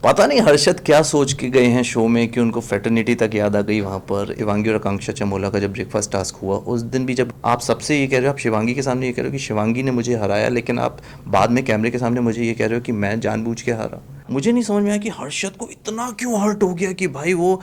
पता नहीं हर्षद क्या सोच के गए हैं शो में कि उनको फ्रेटर्निटी तक याद आ गई वहाँ पर। शिवांगी और आकांक्षा चमोला का जब ब्रेकफास्ट टास्क हुआ उस दिन भी, जब आप सबसे ये कह रहे हो, आप शिवांगी के सामने ये कह रहे हो कि शिवांगी ने मुझे हराया, लेकिन आप बाद में कैमरे के सामने मुझे ये कह रहे हो कि मैं जानबूझ के हारा। मुझे नहीं समझ में आया कि हर्षद को इतना क्यों हर्ट हो गया कि भाई वो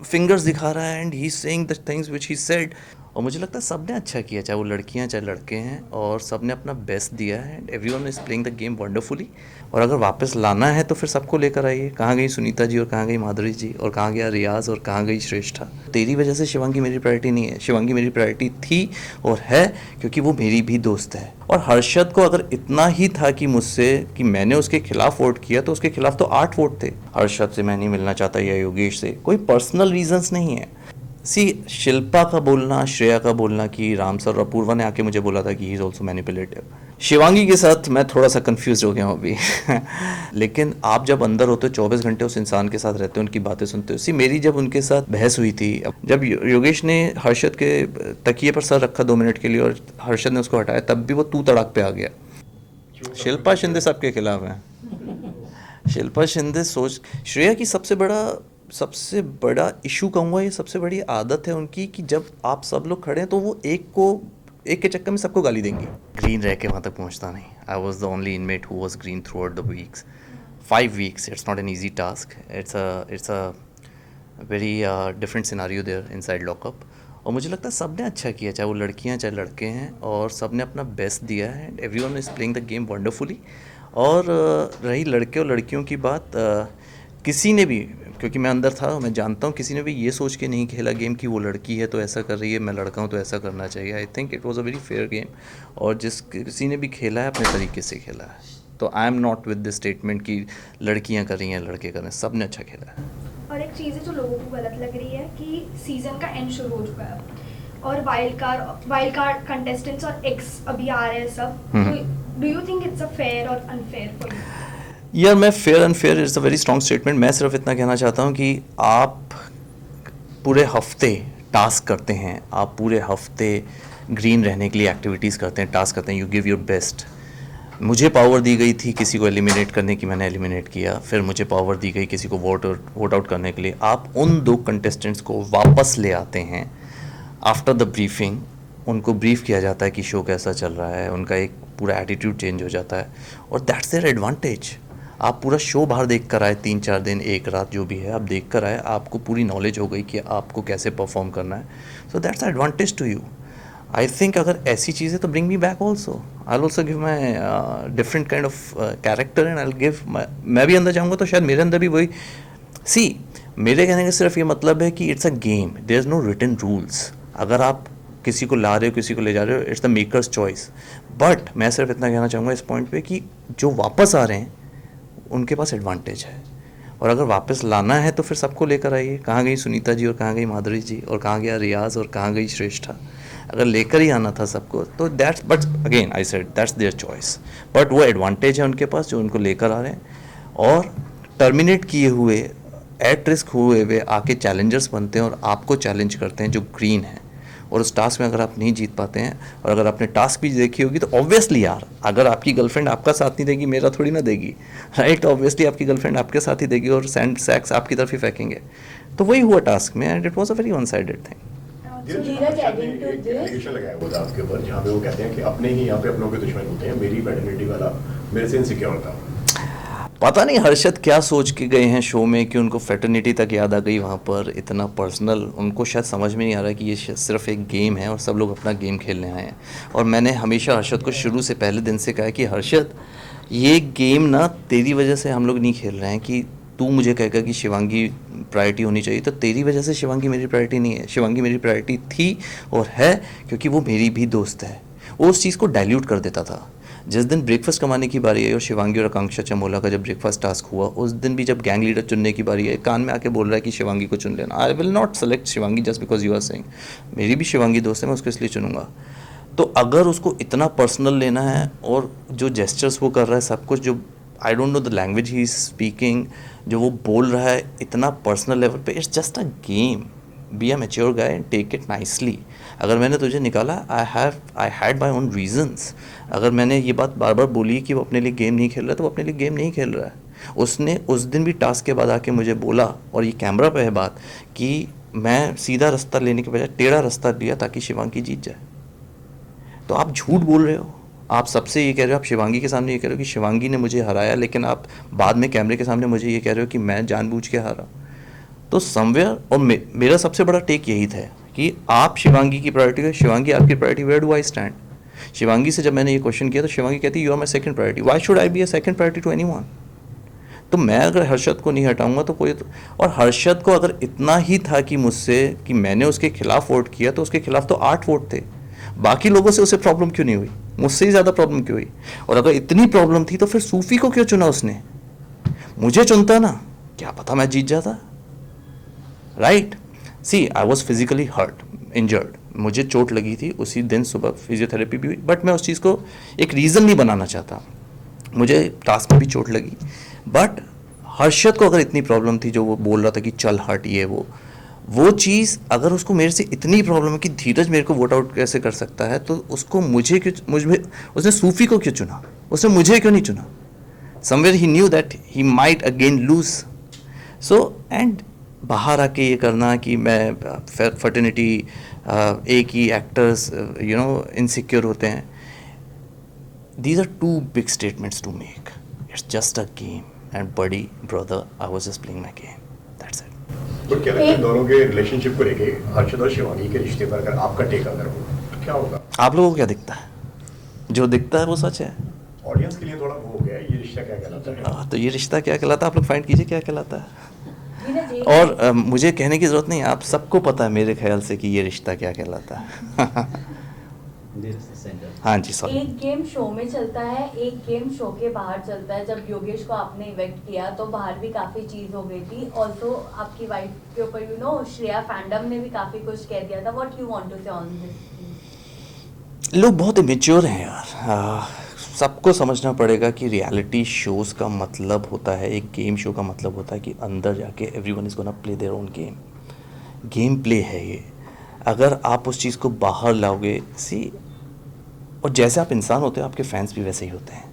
फिंगर्स दिखा रहा है and he saying the things which he said. और मुझे लगता है सबने अच्छा किया, चाहे वो लड़कियां चाहे लड़के हैं, और सबने अपना बेस्ट दिया है and everyone is playing the game wonderfully. और अगर वापस लाना है तो फिर सबको लेकर आइए। कहाँ गई सुनीता जी और कहाँ गई माधुरी जी और कहाँ गया रियाज और कहाँ गई श्रेष्ठा। तेरी वजह से शिवांगी मेरी प्रायोरिटी नहीं है, शिवांगी मेरी प्रायोरिटी थी और है क्योंकि वो मेरी भी दोस्त है। और हर्षद को अगर इतना ही था कि मुझसे कि मैंने उसके खिलाफ वोट किया, तो उसके खिलाफ तो 8 वोट थे। हर्षद से मैं नहीं मिलना चाहता या योगेश से, कोई पर्सनल रीजंस नहीं है। सी शिल्पा का बोलना, श्रेया का बोलना कि राम सर और अपूर्वा ने आके मुझे बोला था कि he is also manipulative. Shivangi के साथ मैं थोड़ा सा कंफ्यूज हो गया हूँ अभी लेकिन आप जब अंदर होते हो 24 घंटे उस इंसान के साथ रहते हो, उनकी बातें सुनते हो। सी मेरी जब उनके साथ बहस हुई थी, जब योगेश ने हर्षद के तकिए पर सर रखा 2 मिनट के लिए और हर्षद ने उसको हटाया, तब भी वो तू तड़ाक पे आ गया। शिल्पा शिंदे सबके खिलाफ है। शिल्पा शिंदे सोच, श्रेया की सबसे बड़ा इशू कहूँगा, ये सबसे बड़ी आदत है उनकी कि जब आप सब लोग खड़े हैं तो वो एक के चक्कर में सबको गाली देंगी। ग्रीन रह के वहाँ तक पहुँचता नहीं। I was the only inmate who was green throughout the weeks. 5 weeks, it's not an easy task. It's a very different scenario there inside lockup. और मुझे लगता है सबने अच्छा किया, चाहे वो लड़कियां चाहे लड़के हैं, और सबने अपना बेस्ट दिया है and everyone is playing the game wonderfully. और रही लड़के और लड़कियों की बात, किसी ने भी, क्योंकि मैं अंदर था, मैं जानता हूँ, किसी ने भी ये सोच के नहीं खेला गेम कि वो लड़की है तो ऐसा कर रही है, मैं लड़का हूँ तो ऐसा करना चाहिए। I think it was a very fair game. और जिस किसी ने भी खेला है अपने तरीके से खेला है। तो I am not with this statement कि लड़कियाँ कर रही हैं लड़के कर रहे हैं, सब ने अच्छा खेला है। और एक चीज़ है जो लोगों को गलत लग रही है कि सीजन का एंड शुरू हो चुका है और वाइल्ड कार्ड कंटेस्टेंट्स और एक्स अभी आ रहे हैं सब, तो do you think it's a fair और अनफेयर फॉर यू? यार मैं fair unfair is a very strong statement. मैं सिर्फ इतना कहना चाहता हूँ कि आप पूरे हफ्ते टास्क करते हैं, आप पूरे हफ्ते ग्रीन रहने के लिए एक्टिविटीज़ करते हैं, टास्क करते हैं, यू गिव योर बेस्ट। मुझे पावर दी गई थी किसी को एलिमिनेट करने की, मैंने एलिमिनेट किया। फिर मुझे पावर दी गई किसी को वोट आउट करने के लिए। आप उन 2 कंटेस्टेंट्स को वापस ले आते हैं आफ्टर द ब्रीफिंग। उनको ब्रीफ किया जाता है कि शो कैसा चल रहा है, उनका एक पूरा एटीट्यूड चेंज हो जाता है और दैट्स देयर एडवांटेज। आप पूरा शो बाहर देख कर आए, 3-4 दिन, एक रात, जो भी है आप देख कर आए, आपको पूरी नॉलेज हो गई कि आपको कैसे परफॉर्म करना है। So that's advantage to you. I think अगर ऐसी चीज़ें तो bring me back also. I also give my different kind of character and I give मैं भी अंदर जाऊँगा तो शायद मेरे अंदर भी वही। सी मेरे कहने का सिर्फ ये मतलब है कि it's a game, there is no written rules. अगर आप किसी को ला रहे हो, किसी को ले जा रहे हो, it's the makers choice. But मैं सिर्फ इतना कहना चाहूँगा इस पॉइंट पे कि जो वापस आ रहे हैं उनके पास एडवांटेज है। और अगर वापस लाना है तो फिर सबको लेकर आइए। कहाँ गई सुनीता जी और कहाँ गई माधुरी जी और कहाँ गया रियाज और कहाँ गई श्रेष्ठा। अगर लेकर ही आना था सबको तो that's, but again I said that's their choice. But वो एडवांटेज है उनके पास जो उनको लेकर आ रहे हैं। और टर्मिनेट किए हुए, एट रिस्क हुए वे आके चैलेंजर्स बनते हैं और आपको चैलेंज करते हैं जो ग्रीन है। और उस टास्क में अगर आप नहीं जीत पाते हैं, और अगर आपने टास्क भी देखी होगी, तो ऑब्वियसली यार अगर आपकी गर्लफ्रेंड आपका साथ नहीं देगी, मेरा थोड़ी ना देगी, राइट? ऑब्वियसली आपकी गर्लफ्रेंड आपके साथ ही देगी और सैंड सैक्स आपकी तरफ ही फेंकेंगे। तो वही हुआ टास्क में and it was a very one sided thing. Dheeraj adding to this, allegation लगाया हुआ था आपके ऊपर जहाँ पे वो कहते हैं कि अपने ही यहाँ पे अपनों के दुश्मन होते हैं, मेरी पैटर्निटी वाला मेरे से इनसिक्योर था। पता नहीं हर्षद क्या सोच के गए हैं शो में कि उनको फ्रेटर्निटी तक याद आ गई वहाँ पर, इतना पर्सनल। उनको शायद समझ में नहीं आ रहा कि ये सिर्फ एक गेम है और सब लोग अपना गेम खेलने आए हैं। और मैंने हमेशा हर्षद को शुरू से, पहले दिन से कहा है कि हर्षद, ये गेम ना तेरी वजह से हम लोग नहीं खेल रहे हैं कि तू मुझे कहेगा कि शिवांगी प्रायोरिटी होनी चाहिए, तो तेरी वजह से शिवांगी मेरी प्रायोरिटी नहीं है। शिवांगी मेरी प्रायोरिटी थी और है क्योंकि वो मेरी भी दोस्त है। वो उस चीज़ को डाइल्यूट कर देता था। जिस दिन ब्रेकफास्ट कमाने की बारी आई और शिवांगी और आकांक्षा चमोला का जब ब्रेकफास्ट टास्क हुआ, उस दिन भी जब गैंग लीडर चुनने की बारी आई, कान में आके बोल रहा है कि शिवांगी को चुन लेना। I will not select Shivangi just because you are saying. मेरी भी शिवांगी दोस्त है, मैं उसको इसलिए चुनूंगा। तो अगर उसको इतना पर्सनल लेना है, और जो जेस्चर्स वो कर रहा है, सब कुछ, जो I don't know the language he is speaking, जो वो बोल रहा है इतना पर्सनल लेवल पे, it's just a game. Be a mature guy and take it nicely. अगर मैंने तुझे निकाला, I had my own reasons. अगर मैंने ये बात बार बार बोली कि वो अपने लिए गेम नहीं खेल रहा है, तो वो अपने लिए गेम नहीं खेल रहा है। उसने उस दिन भी टास्क के बाद आके मुझे बोला, और ये कैमरा पे है बात, कि मैं सीधा रास्ता लेने के बजाय टेढ़ा रास्ता लिया ताकि शिवांगी जीत जाए। तो आप झूठ बोल रहे हो, आप सबसे ये कह रहे हो, आप शिवांगी के सामने ये कह रहे हो कि शिवांगी ने मुझे हराया, लेकिन आप बाद में कैमरे के सामने मुझे ये कह रहे हो कि मैं जानबूझ के हारा। तो समवेयर, और मेरा सबसे बड़ा टेक यही था कि आप शिवांगी की प्रायोरिटी हो, शिवांगी आपकी priority, where do I stand. Shivangi से जब मैंने ये क्वेश्चन किया तो शिवांगी कहती you are my second priority, why should I be a second priority to anyone. तो मैं अगर हर्षद को नहीं हटाऊंगा तो कोई और हर्षद को अगर इतना ही था कि मुझसे कि मैंने उसके खिलाफ वोट किया, तो उसके खिलाफ तो 8 वोट थे, बाकी लोगों से उसे प्रॉब्लम क्यों नहीं हुई, मुझसे ही ज़्यादा प्रॉब्लम क्यों हुई। और अगर इतनी प्रॉब्लम थी तो फिर सूफी को क्यों चुना उसने, मुझे चुनता ना, क्या पता मैं जीत जाता, right. See I was physically hurt, injured, मुझे चोट लगी थी उसी दिन सुबह, फिजियोथेरेपी भी हुई, बट मैं उस चीज़ को एक रीज़न नहीं बनाना चाहता। मुझे टास्क में भी चोट लगी, बट हर्षद को अगर इतनी प्रॉब्लम थी, जो वो बोल रहा था कि चल हट ये वो चीज़, अगर उसको मेरे से इतनी प्रॉब्लम है कि धीरज मेरे को वोट आउट कैसे कर सकता है, तो उसको मुझे क्यों, मुझे उसने सूफी को क्यों चुना, उसने मुझे क्यों नहीं चुना। Somewhere he knew that he might again lose. So and बाहर आके ये करना कि मैं फर्टिनिटी, एक ही एक्टर्स इनसिक्योर होते हैं, these are two big statements to make. It's just a game, and buddy, brother, I was just playing my game. That's it. तो क्या लगता है दोनों के रिलेशनशिप को लेके, हर्षद और शिवांगी के रिश्ते पर अगर आपका टेक अगर हो तो क्या होगा? आप लोगों को क्या दिखता है? जो दिखता है वो सच है। ऑडियंस के लिए थोड़ा वो हो गया है, ये रिश्ता क्या कहलाता है? तो ये रिश्ता क्या कहलाता है, आप लोग फाइंड कीजिए क्या कहलाता है। और मुझे कहने की ज़रूरत नहीं, आप सबको पता है मेरे ख्याल से कि ये रिश्ता क्या कहलाता है। हाँ जी, सॉरी। एक गेम शो में चलता है, एक गेम शो के बाहर चलता है। जब योगेश को आपने इवेक्ट किया तो बाहर भी काफ़ी चीज़ हो गई थी। ऑल्सो आपकी वाइफ के ऊपर श्रेया फैंडम ने भी काफ़ी कुछ कह दिया था। व्हाट यू वांट टू से ऑन दिस? लोग बहुत इमेच्योर हैं यार। सबको समझना पड़ेगा कि रियलिटी शोज़ का मतलब होता है, एक गेम शो का मतलब होता है कि अंदर जाके everyone is gonna play their own game. Game play है ये। अगर आप उस चीज़ को बाहर लाओगे, और जैसे आप इंसान होते हो, आपके फैंस भी वैसे ही होते हैं।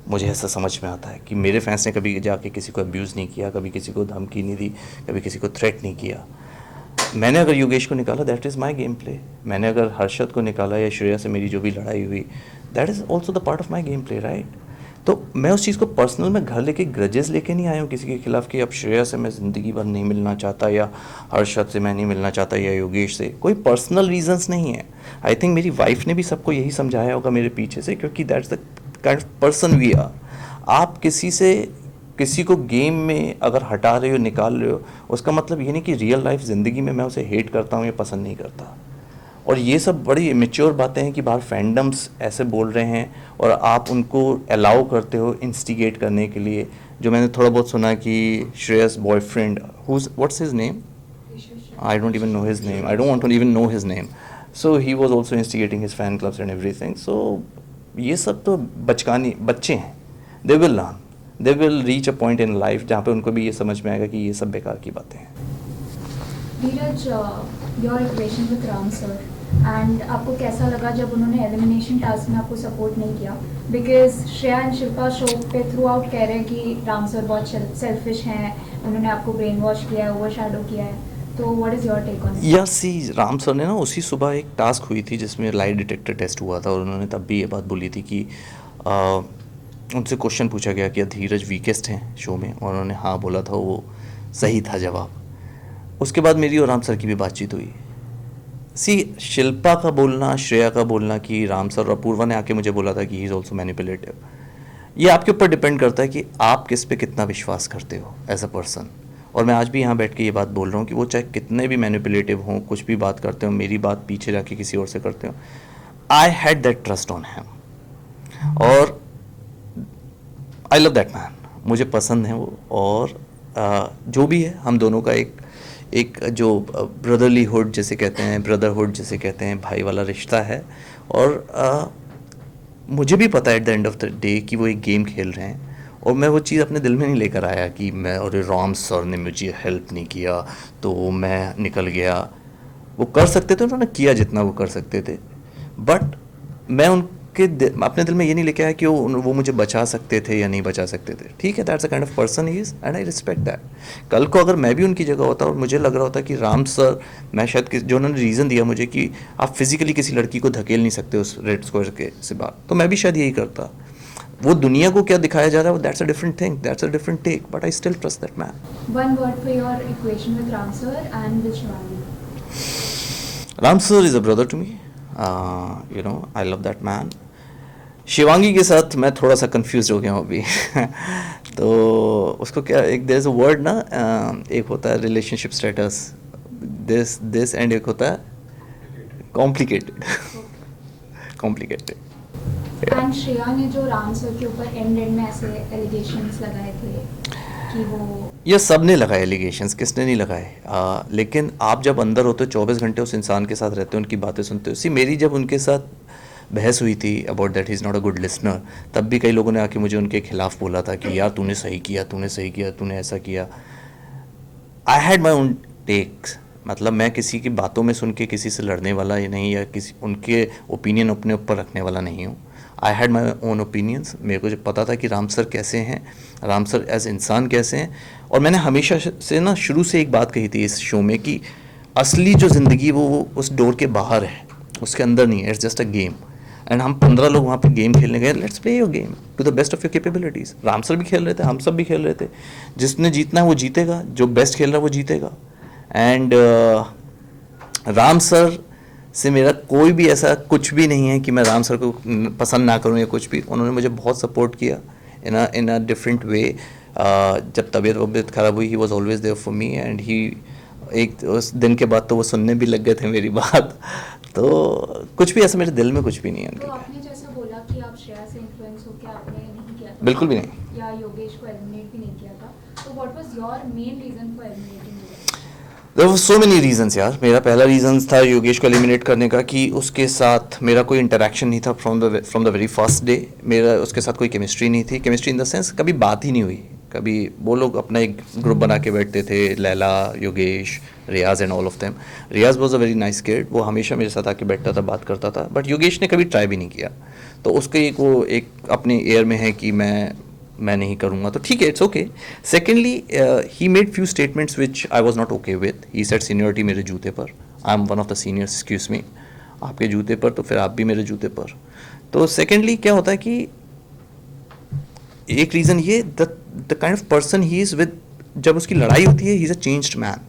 मुझे ऐसा समझ में आता है कि मेरे फैंस ने कभी जाके किसी को अब्यूज़ नहीं किया, कभी किसी को धमकी नहीं दी, कभी किसी को थ्रेट नहीं किया। मैंने अगर योगेश को निकाला, that is my game play. मैंने अगर हर्षद को निकाला या श्रेया से मेरी जो भी लड़ाई हुई, that is also the part of my game play, right. तो मैं उस चीज़ को पर्सनल में घर लेके ग्रजेस लेके नहीं आया हूँ किसी के खिलाफ कि अब श्रेया से मैं ज़िंदगी भर नहीं मिलना चाहता, या हर्षद से मैं नहीं मिलना चाहता, या योगेश से। कोई पर्सनल रीजंस नहीं है। आई थिंक मेरी वाइफ ने भी सबको यही समझाया होगा मेरे पीछे से, क्योंकि that's the kind of person we are. आप किसी को गेम में अगर हटा रहे हो, निकाल रहे हो, उसका मतलब ये नहीं कि रियल लाइफ ज़िंदगी में मैं उसे हेट करता हूँ या पसंद नहीं करता। और ये सब बड़ी इमेच्योर बातें हैं कि बाहर फैंडम्स ऐसे बोल रहे हैं और आप उनको अलाउ करते हो इंस्टिगेट करने के लिए। जो मैंने थोड़ा बहुत सुना कि Shreyas boyfriend, what's his name, I don't even know his name, I don't want to even know his name, so he was also instigating his fan clubs and everything. So ये सब तो बच्चे हैं, they will learn, they will reach a point in life जहाँ पे उनको भी ये समझ में आएगा कि ये सब बेकार की बातें हैं। Dheeraj, your equation with Ram sir, and आपको कैसा लगा जब उन्होंने एलिमिनेशन टास्क में आपको सपोर्ट नहीं किया? Because Shreya and Shilpa show पे थ्रू आउट कह रहे हैं कि राम सर बहुत सेल्फिश हैं, उन्होंने आपको ब्रेन वॉश किया है, ओवर शैडो किया है। तो what is your take on it? यार सी, राम सर ने ना उसी सुबह एक टास्क हुई थी जिसमें लाई डिटेक्टर टेस्ट हुआ था, और उन्होंने तब भी ये बात बोली थी कि उनसे क्वेश्चन पूछा गया कि धीरज वीकेस्ट हैं शो में, और उन्होंने हाँ बोला था, वो सही था जवाब। उसके बाद मेरी और राम सर की भी बातचीत हुई। सी, शिल्पा का बोलना, श्रेया का बोलना कि राम सर, और अपूर्वा ने आके मुझे बोला था कि ही इज़ ऑल्सो मैनिपुलेटिव, ये आपके ऊपर डिपेंड करता है कि आप किस पे कितना विश्वास करते हो एज अ पर्सन। और मैं आज भी यहाँ बैठ के ये बात बोल रहा हूँ कि वो चाहे कितने भी मैनिपुलेटिव हों, कुछ भी बात करते हो, मेरी बात पीछे जाके किसी और से करते हो, I had that trust on him, और आई लव दैट मैन, मुझे पसंद है वो। और जो भी है, हम दोनों का एक जो ब्रदरलीहुड जिसे कहते हैं, ब्रदरहुड जिसे कहते हैं, भाई वाला रिश्ता है। और मुझे भी पता है at the end of the day कि वो एक गेम खेल रहे हैं, और मैं वो चीज़ अपने दिल में नहीं लेकर आया कि मैं, और राम सर ने मुझे हेल्प नहीं किया तो मैं निकल गया। वो कर सकते थे, उन्होंने किया जितना वो कर सकते थे, बट मैं अपने दिल में ये नहीं लेके आया कि वो मुझे बचा सकते थे या नहीं बचा सकते थे। ठीक है, that's a kind of person he is and I respect that. कल को अगर मैं भी उनकी जगह होता और मुझे लग रहा होता कि राम सर, मैं शायद जो उन्होंने रीज़न दिया मुझे कि आप फिजिकली किसी लड़की को धकेल नहीं सकते उस रेड स्क्वायर के से बाहर, तो मैं भी शायद यही करता। वो दुनिया को क्या दिखाया जा रहा है, that's a different thing, that's a different take, but I still trust that man. One word for your equation with Ram sir and with Shivani. Ram sir is a brother to me, you know, I love that man. Shivangi के साथ मैं थोड़ा सा confuse हो गया हूँ अभी तो उसको क्या, एक देयर इज़ अ वर्ड ना, एक होता है रिलेशनशिप स्टेटस, दिस एंड एक होता है कॉम्प्लिकेटेड कॉम्प्लिकेटेड। And श्रेया ने जो राम सर के ऊपर एंड में ऐसे एलिगेशंस लगाए थे कि वो, ये सब ने लगाए एलिगेशंस, किसने नहीं लगाए, लेकिन आप जब अंदर होते हो 24 घंटे उस इंसान के साथ रहते हो, उनकी बातें सुनते हो। सी मेरी जब उनके साथ बहस हुई थी about that he is not a good listener, तब भी कई लोगों ने आके मुझे उनके खिलाफ बोला था कि यार तूने सही किया, तूने सही किया, तूने ऐसा किया। I had my own takes, मतलब मैं किसी की बातों में सुन के किसी से लड़ने वाला या नहीं, या किसी उनके ओपिनियन अपने ऊपर रखने वाला नहीं हूँ। आई हैड माई ओन ओपिनियंस। मेरे को जब पता था कि राम सर कैसे हैं, राम सर एज इंसान कैसे हैं, और मैंने हमेशा से ना शुरू से एक बात कही थी इस शो में कि असली जो ज़िंदगी वो उस डोर के बाहर है, उसके अंदर नहीं है। It's just a game and हम 15 लोग वहाँ पे गेम खेलने गए। Let's play your game to the best of your capabilities. Ram sir भी खेल रहे थे, हम सब भी खेल रहे थे। जिसने जीतना है वो जीतेगा, जो बेस्ट खेल रहा है वो जीतेगा। एंड राम सर से मेरा कोई भी ऐसा कुछ भी नहीं है कि मैं राम सर को पसंद ना करूं या कुछ भी। उन्होंने मुझे बहुत सपोर्ट किया इन अ डिफरेंट वे। जब तबीयत ख़राब हुई, he was always there for me and he, एक उस दिन के बाद तो वो सुनने भी लग गए थे मेरी बात। तो कुछ भी ऐसा मेरे दिल में कुछ भी नहीं है तो उनके। आपने जैसा बोला कि आप श्रेया से इन्फ्लुएंस होकर आपने नहीं किया था, बिल्कुल भी नहीं। या योगेश को एलिमिनेट भी नहीं किया था, तो what was your main reason for eliminating Yogesh? There were so many reasons यार। मेरा पहला रीज़न था योगेश को एलिमिनेट करने का कि उसके साथ मेरा कोई इंटरेक्शन नहीं था from the very first day. मेरा उसके साथ कोई केमिस्ट्री नहीं थी। केमिस्ट्री इन द सेंस कभी बात ही नहीं हुई। कभी वो लोग अपना एक ग्रुप बना के बैठते थे, Laila, Yogesh, Riyaz and all of them. Riyaz was a very nice kid, वो हमेशा मेरे साथ आके बैठता था, बात करता था, बट योगेश ने कभी ट्राई भी नहीं किया। तो उसके वो एक अपने एयर में है कि मैं नहीं करूँगा, तो ठीक है, it's okay. Secondly he made few statements which I was not okay with. He said seniority मेरे जूते पर, I am one of the seniors, excuse me, आपके जूते पर तो फिर आप भी मेरे जूते पर। तो सेकेंडली क्या होता है कि एक रीज़न ये, the kind of person he is with, जब उसकी लड़ाई होती है he is a changed man.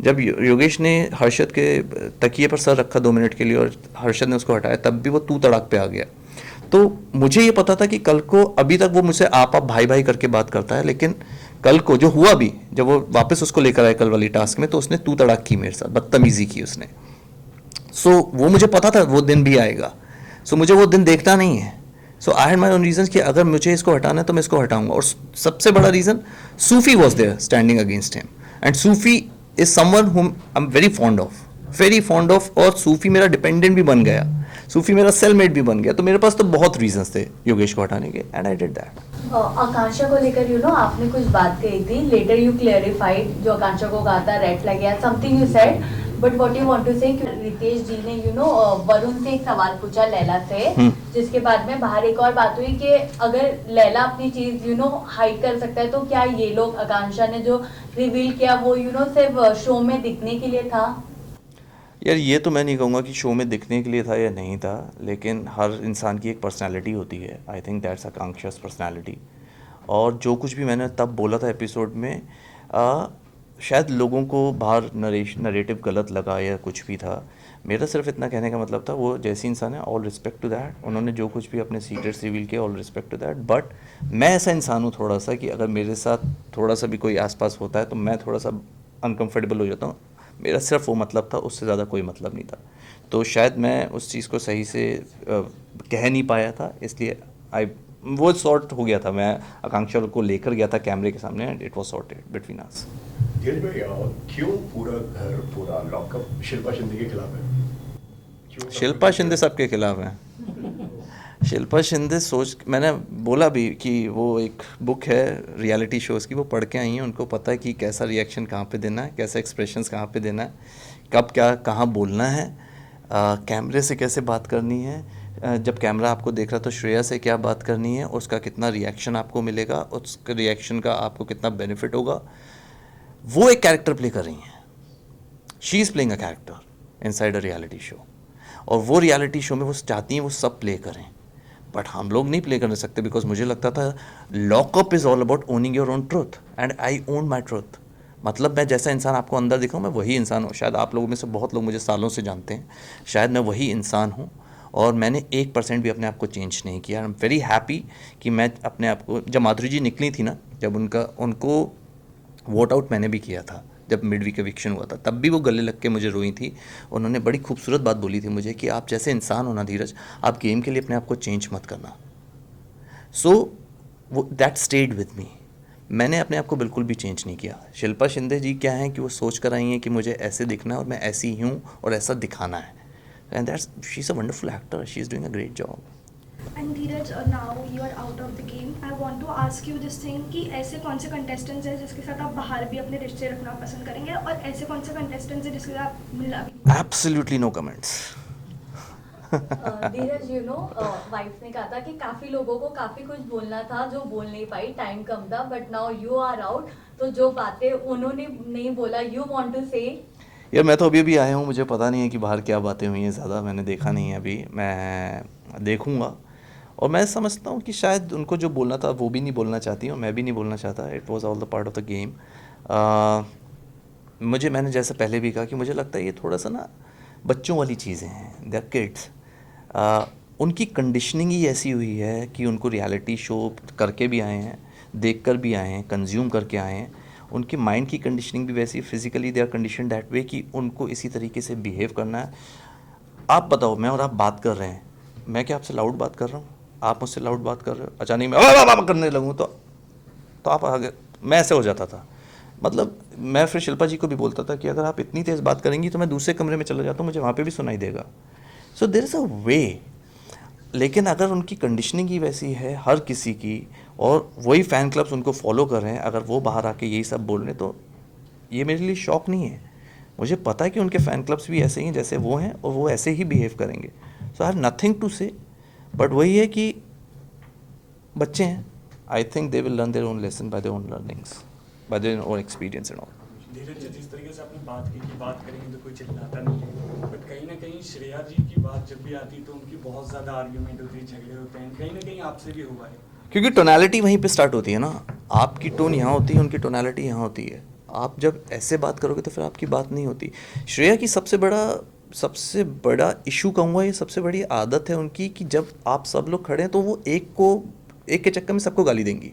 जब योगेश ने हर्षद के तकिए पर सर रखा 2 मिनट के लिए और हर्षद ने उसको हटाया, तब भी वो तू तड़ाक पे आ गया। तो मुझे ये पता था कि कल को, अभी तक वो मुझसे आप भाई भाई करके बात करता है, लेकिन कल को जो हुआ भी, जब वो वापस उसको लेकर आए कल वाली टास्क में, तो उसने तू तड़ाक की मेरे साथ, बदतमीजी की उसने। सो वो मुझे पता था वो दिन भी आएगा। सो मुझे वो दिन देखना नहीं है। So I had my own reason कि अगर मुझे इसको हटाना है तो मैं इसको हटाऊंगा। और सबसे बड़ा reason, Sufi was there standing against him, and Sufi is someone whom I am very fond of. और सूफी मेरा डिपेंडेंट भी बन गया, सूफी मेरा सेलमेट भी बन गया। तो मेरे पास तो बहुत रीजंस थे योगेश को हटाने के, एंड आई डिड दैट। आकांक्षा को लेकर आपने कुछ बात कही थी, लेटर यू क्लेरिफाइड, जो आकांक्षा को कहा था रेड फ्लैग या something you said, but what you want to say, Ritesh जी ने वरुण से एक सवाल पूछा लैला से, जिसके बाद में बाहर एक और बात हुई कि अगर लैला अपनी चीज हाइड कर सकता है, तो क्या ये लोग, आकांक्षा ने जो रिवील किया वो सिर्फ शो में दिखने के लिए था? यार ये तो मैं नहीं कहूँगा कि शो में दिखने के लिए था या नहीं था, लेकिन हर इंसान की एक पर्सनालिटी होती है। आई थिंक दैट्स आकांक्षा's पर्सनालिटी। और जो कुछ भी मैंने तब बोला था एपिसोड में, शायद लोगों को बाहर नरेटिव गलत लगा या कुछ भी था। मेरा सिर्फ इतना कहने का मतलब था, वो जैसी इंसान है, ऑल रिस्पेक्ट टू दैट। उन्होंने जो कुछ भी अपने सीक्रेट्स रिवील किया, all respect to that. But मैं ऐसा इंसान हूँ थोड़ा सा कि अगर मेरे साथ थोड़ा सा भी कोई आसपास होता है तो मैं थोड़ा सा अनकम्फर्टेबल हो जाता हूँ। मेरा सिर्फ वो मतलब था, उससे ज़्यादा कोई मतलब नहीं था। तो शायद मैं उस चीज़ को सही से कह नहीं पाया था, इसलिए वो सॉर्ट हो गया था। मैं आकांक्षा को लेकर गया था कैमरे के सामने, and it was sorted between us. Dheeraj भाई, क्यों पूरा लॉकअप शिल्पा शिंदे के खिलाफ है? शिल्पा शिंदे सबके खिलाफ हैं। शिल्पा शिंदे मैंने बोला भी कि वो एक बुक है रियलिटी शोज़ की, वो पढ़ के आई हैं। उनको पता है कि कैसा रिएक्शन कहाँ पे देना है, कैसा एक्सप्रेशंस कहाँ पे देना है, कब क्या कहाँ बोलना है, कैमरे से कैसे बात करनी है, जब कैमरा आपको देख रहा है तो श्रेया से क्या बात करनी है, उसका कितना रिएक्शन आपको मिलेगा, उस रिएक्शन का आपको कितना बेनिफिट होगा, वो एक कैरेक्टर प्ले कर रही हैं. She is playing a character inside a reality show, और वो रियलिटी शो में वो चाहती हैं वो सब प्ले करें, बट हम लोग नहीं प्ले कर सकते. बिकॉज मुझे लगता था lockup is all about owning your own truth, and I own my truth. मतलब मैं जैसा इंसान आपको अंदर दिखाऊँ मैं वही इंसान हूँ. शायद आप लोगों में से बहुत लोग मुझे सालों से जानते हैं, शायद मैं वही इंसान हूँ, और मैंने 1% भी अपने आप को चेंज नहीं किया. आई एम वेरी हैप्पी कि मैं अपने आप को, जब माधुरी जी निकली थी ना, जब उनको वोट आउट मैंने भी किया था, जब मिड वीक एविक्शन हुआ था, तब भी वो गले लग के मुझे रोई थी. उन्होंने बड़ी खूबसूरत बात बोली थी मुझे कि आप जैसे इंसान हो ना धीरज, आप गेम के लिए अपने आप को चेंज मत करना. सो वो दैट स्टेड विद मी. मैंने अपने आप को बिल्कुल भी चेंज नहीं किया. शिल्पा शिंदे जी क्या हैं कि वो सोच कर आई हैं कि मुझे ऐसे दिखना है और मैं ऐसी ही हूँ और ऐसा दिखाना है. And that's, she is a wonderful actor, she is doing a great job. And Dheeraj, now you are out of the game. I want to ask you this thing कि ऐसे कौन से contestants हैं जिसके साथ आप बाहर भी अपने रिश्ते रखना पसंद करेंगे, और ऐसे कौन से contestants हैं जिसके साथ आप मिलना भी. Absolutely no comments. Dheeraj, wife ने कहा था कि काफी लोगों को काफी कुछ बोलना था जो बोल नहीं पाई, टाइम कम था, but now you are out, तो जो बातें उन्होंने नहीं बोला, यू वांट टू से. यार मैं तो अभी आया हूँ, मुझे पता नहीं है कि बाहर क्या बातें हुई हैं, ज़्यादा मैंने देखा नहीं है अभी, मैं देखूँगा. और मैं समझता हूँ कि शायद उनको जो बोलना था वो भी नहीं बोलना चाहती और मैं भी नहीं बोलना चाहता. It was all the part of the game. मैंने जैसे पहले भी कहा कि मुझे लगता है ये थोड़ा सा ना बच्चों वाली चीज़ें हैं, दे आर किड्स. उनकी कंडीशनिंग ही ऐसी हुई है कि उनको रियलिटी शो करके भी आए हैं, देख कर भी आए हैं, कंज्यूम करके आए हैं. उनकी माइंड की कंडीशनिंग भी वैसी, physically they are condition that way कि उनको इसी तरीके से बिहेव करना है. आप बताओ, मैं और आप बात कर रहे हैं, मैं क्या आपसे लाउड बात कर रहा हूँ, आप मुझसे लाउड बात कर रहे हो, अचानक मैं करने लगूँ तो आप आगे, मैं ऐसे हो जाता था. मतलब मैं फिर शिल्पा जी को भी बोलता था कि अगर आप इतनी तेज़ बात करेंगी तो मैं दूसरे कमरे में चला जाता हूँ, मुझे वहाँ पे भी सुनाई देगा. सो देयर इज़ अ वे. लेकिन अगर उनकी कंडीशनिंग ही वैसी है हर किसी की, और वही फ़ैन क्लब्स उनको फॉलो कर रहे हैं, अगर वो बाहर आके यही सब बोल रहे हैं, तो ये मेरे लिए शौक नहीं है. मुझे पता है कि उनके फ़ैन क्लब्स भी ऐसे ही हैं जैसे वो हैं, और वो ऐसे ही बिहेव करेंगे. So I have nothing to say. But वही है कि बच्चे हैं, I think they will learn their own lesson by their own learnings, by their own experience and all. Dheeraj, जिस तरीके से आपने बात की कि बात करेंगे तो कोई चिल्लाता नहीं है, बट कहीं ना कहीं श्रेया जी की बात जब भी आती है तो उनकी बहुत ज़्यादा आर्ग्यूमेंट होती है, झगड़े होते हैं, कहीं ना कहीं आपसे भी हुआ है. क्योंकि टोनैलिटी वहीं पे स्टार्ट होती है ना. आपकी टोन यहाँ होती है, उनकी टोनैलिटी यहाँ होती है. आप जब ऐसे बात करोगे तो फिर आपकी बात नहीं होती. श्रेया की सबसे बड़ा इशू कहूँगा, ये सबसे बड़ी आदत है उनकी कि जब आप सब लोग खड़े हैं तो वो एक के चक्कर में सबको गाली देंगी.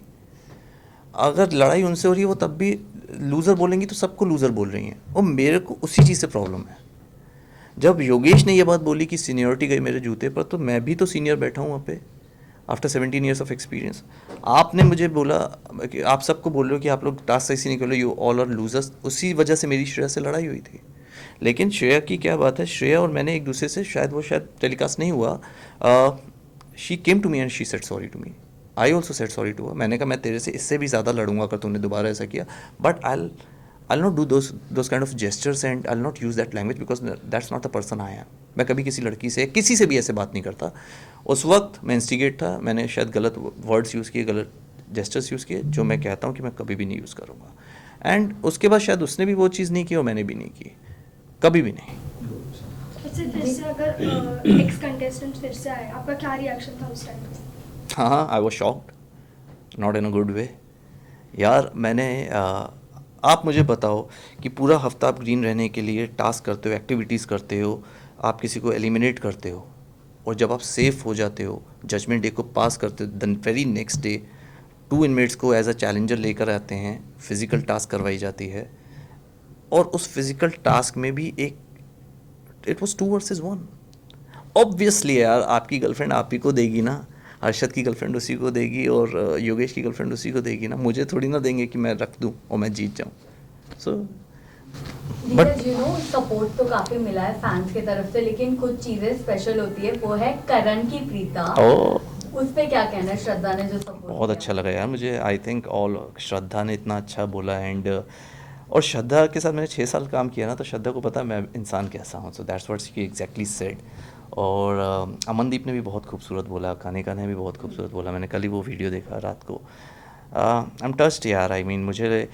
अगर लड़ाई उनसे हो रही है वो तब भी लूज़र बोलेंगी तो सबको लूज़र बोल रही हैं. और मेरे को उसी चीज़ से प्रॉब्लम है. जब योगेश ने ये बात बोली कि सीनियरिटी गई मेरे जूते पर, तो मैं भी तो सीनियर बैठा हूँ वहाँ पे आफ्टर 17 ईयर्स ऑफ एक्सपीरियंस. आपने मुझे बोला कि आप सबको बोल रहे हो कि आप लोग टास्क सही से नहीं कर रहे, यू ऑल आर लूजर्स. उसी वजह से मेरी श्रेया से लड़ाई हुई थी. लेकिन श्रेया की क्या बात है, श्रेया और मैंने एक दूसरे से, शायद टेलीकास्ट नहीं हुआ, she came to me and she said sorry to me. I also said sorry to her. मैंने कहा मैं तेरे से इससे भी ज़्यादा लड़ूंगा अगर तूने दोबारा ऐसा किया, but I'll not do those kind of gestures and I'll not use that language because that's not the person I am. मैं कभी किसी लड़की से, किसी से भी ऐसे बात नहीं करता. उस वक्त मैं इंस्टिगेट था, मैंने शायद गलत वर्ड्स यूज़ किए, गलत जेस्टर्स यूज़ किए, जो मैं कहता हूँ कि मैं कभी भी नहीं यूज़ करूँगा. एंड उसके बाद शायद उसने भी वो चीज़ नहीं की और मैंने भी नहीं की, कभी भी नहीं. फिर से अगर एक्स कंटेस्टेंट फिर से आए, आपका क्या रिएक्शन था उस टाइम? हाँ, I was shocked, not in a good way. यार मैंने आप मुझे बताओ कि पूरा हफ्ता आप ग्रीन रहने के लिए टास्क करते हो, एक्टिविटीज़ करते हो, आप किसी को एलिमिनेट करते हो, और जब आप सेफ हो जाते हो, जजमेंट डे को पास करते हो, then very next day 2 inmates को एज अ चैलेंजर लेकर आते हैं, फिज़िकल टास्क करवाई जाती है. और उस फिज़िकल टास्क में भी इट वॉज 2 versus 1. ऑब्वियसली यार, आपकी गर्लफ्रेंड आप ही को देगी ना, अर्शद की गर्लफ्रेंड उसी को देगी और योगेश की गर्लफ्रेंड उसी को देगी ना. मुझे थोड़ी ना देंगे कि मैं रख दूं और मैं जीत जाऊं. सो बट सपोर्ट तो काफी मिला है फैंस की तरफ से, लेकिन कुछ चीजें स्पेशल होती है, वो है करण की प्रीता. उस पे क्या कहना है, श्रद्धा ने जो सपोर्ट बहुत अच्छा लगा यार मुझे. आई थिंक श्रद्धा ने इतना अच्छा बोला. एंड और श्रद्धा के साथ मैंने 6 साल काम किया ना, तो श्रद्धा को पता है मैं इंसान कैसा हूँ. So that's what she exactly said. और अमनदीप ने भी बहुत खूबसूरत बोला, कानिका ने भी बहुत खूबसूरत बोला, मैंने कल ही वो वीडियो देखा रात को। आई एम टच्ड यार, आई मीन मुझे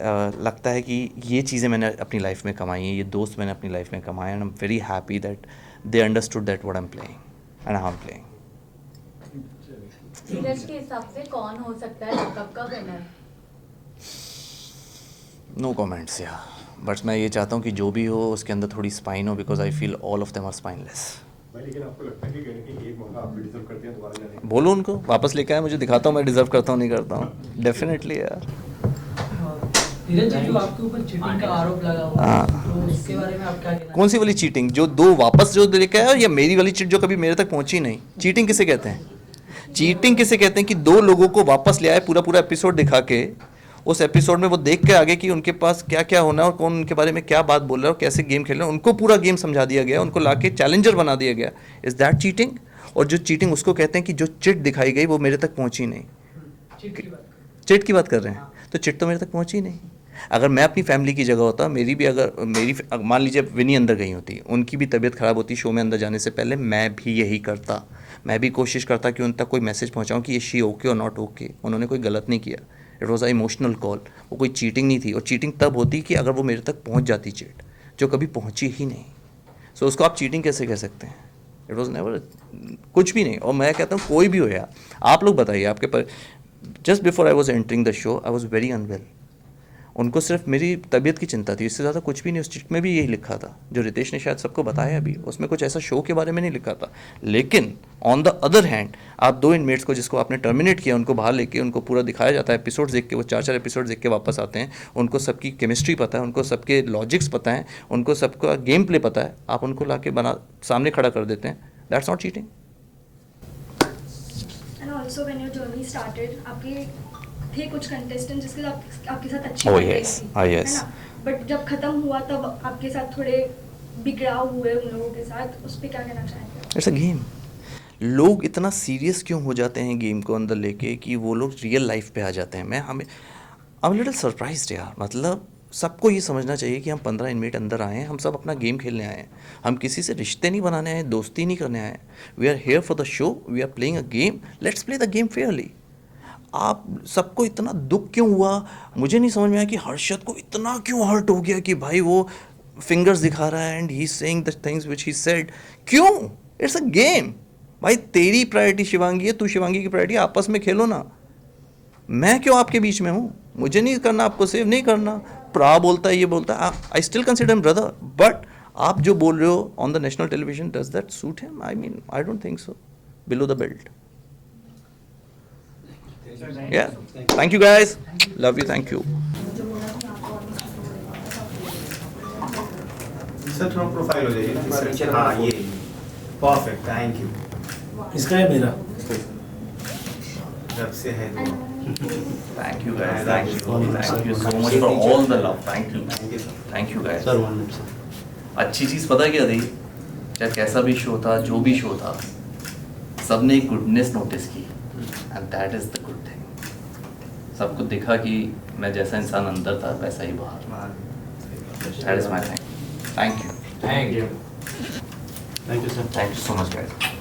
लगता है कि ये चीज़ें मैंने अपनी लाइफ में कमाई हैं, ये दोस्त मैंने अपनी लाइफ में कमाए, and I am very happy that they understood that what I am playing and how I am playing. Dheeraj के हिसाब से कौन हो सकता है लॉकअप का विनर? नो कमेंट्स या, बट मैं ये चाहता हूँ कि जो भी हो उसके अंदर थोड़ी स्पाइन हो, because I feel all of them are spineless. भाई लेकिन आपको लगता है कि कहीं ना कहीं एक मौका आप भी डिजर्व करते हैं दोबारा जाने का? बोलो उनको वापस लेके आए, मुझे दिखाता हूँ मैं डिजर्व करता हूँ नहीं करता हूँ, डेफिनेटली यार। धीरज जी, जो आपके ऊपर चीटिंग का आरोप लगा हुआ है, तो उसके बारे में आप क्या कहना? कौन सी वाली चीटिंग? जो दो वापस जो लेके आया, या मेरी वाली चीट जो कभी मेरे तक पहुंची नहीं? चीटिंग किसे कहते हैं? चीटिंग किसे कहते हैं कि दो लोगों को वापस ले आए, पूरा पूरा एपिसोड दिखा के, उस एपिसोड में वो देख के आगे कि उनके पास क्या क्या होना है और कौन उनके बारे में क्या बात बोल रहा है और कैसे गेम खेल रहे हैं, उनको पूरा गेम समझा दिया गया, उनको लाके चैलेंजर बना दिया गया। Is that cheating? और जो चीटिंग उसको कहते हैं कि जो चिट दिखाई गई वो मेरे तक पहुंची नहीं। चिट की बात कर रहे हैं, तो चिट तो मेरे तक पहुंची नहीं। अगर मैं अपनी फैमिली की जगह होता, मेरी भी अगर मान लीजिए विनी अंदर गई होती, उनकी भी तबीयत ख़राब होती शो में अंदर जाने से पहले, मैं भी यही करता, मैं भी कोशिश करता कि उन तक कोई मैसेज पहुंचाऊं कि ये शी ओके और नॉट ओके। उन्होंने कोई गलत नहीं किया, it was a emotional call, वो कोई चीटिंग नहीं थी। और चीटिंग तब होती कि अगर वो मेरे तक पहुंच जाती चिट, जो कभी पहुंची ही नहीं। सो उसको आप चीटिंग कैसे कह सकते हैं? इट वॉज नेवर, कुछ भी नहीं। और मैं कहता हूँ कोई भी हो यार, आप लोग बताइए आपके पर, just before I was entering the show I was very unwell, उनको सिर्फ मेरी तबीयत की चिंता थी, इससे ज़्यादा कुछ भी नहीं। उस चिट में भी यही लिखा था जो रितेश ने शायद सबको बताया अभी, उसमें कुछ ऐसा शो के बारे में नहीं लिखा था। लेकिन ऑन द अदर हैंड आप दो इनमेट्स को जिसको आपने टर्मिनेट किया, उनको बाहर लेके उनको पूरा दिखाया जाता है, एपिसोड्स देख के, वो 4 एपिसोड देख के वापस आते हैं, उनको सबकी केमिस्ट्री पता है, उनको सबके लॉजिक्स पता है, उनको सबका गेम प्ले पता है, आप उनको ला के सामने खड़ा कर देते हैं। That's not cheating. And also when your journey started, आपके थे कुछ कंटेस्टेंट जिसके साथ आपके साथ अच्छी Oh, बन गई yes. थी, Ah, yes. है ना? बट जब खत्म हुआ तब आपके साथ थोड़े बिगड़ाव हुए उन लोगों के साथ, उस पर क्या कहना चाहेंगे? It's a game. लोग इतना सीरियस क्यों हो जाते हैं गेम को अंदर लेके कि वो लोग रियल लाइफ पे आ जाते हैं? आई एम लिटिल सरप्राइज्ड यार। मतलब सबको ये समझना चाहिए कि हम 15 मिनट अंदर आए हैं, हम सब अपना गेम खेलने आए हैं, हम किसी से रिश्ते नहीं बनाने आए, दोस्ती नहीं करने आए हैं। We are here for the show, we are playing a game, let's play the game fairly. आप सबको इतना दुख क्यों हुआ? मुझे नहीं समझ में आया कि हर्षद को इतना क्यों हर्ट हो गया कि भाई वो फिंगर्स दिखा रहा है and he is saying the things which he said. क्यों? इट्स अ गेम भाई। तेरी प्रायोरिटी शिवांगी है, तू शिवांगी की प्रायोरिटी, आपस में खेलो ना। मैं क्यों आपके बीच में हूँ? मुझे नहीं करना, आपको सेव नहीं करना। प्रा बोलता है, ये बोलता है, I still consider him brother, but आप जो बोल रहे हो on the national television, does that suit him? I mean I don't think so. Below the belt. Yeah, thank you guys, love you, thank you. Sir थोड़ा profile हो जाएगी ना? हाँ ये परफेक्ट, थैंक यू। इसका है मेरा जब से है Thank you guys, thank you so much for all the love, thank you guys. Sir 1 minute sir. अच्छी चीज़ पता क्या थी? चाहे कैसा भी शो था, जो भी शो था, सबने एक गुडनेस नोटिस की, and that is the good thing. सबको दिखा कि मैं जैसा इंसान अंदर था वैसा ही बाहर। That is my thing. Thank you thank you sir. Thank you so much guys.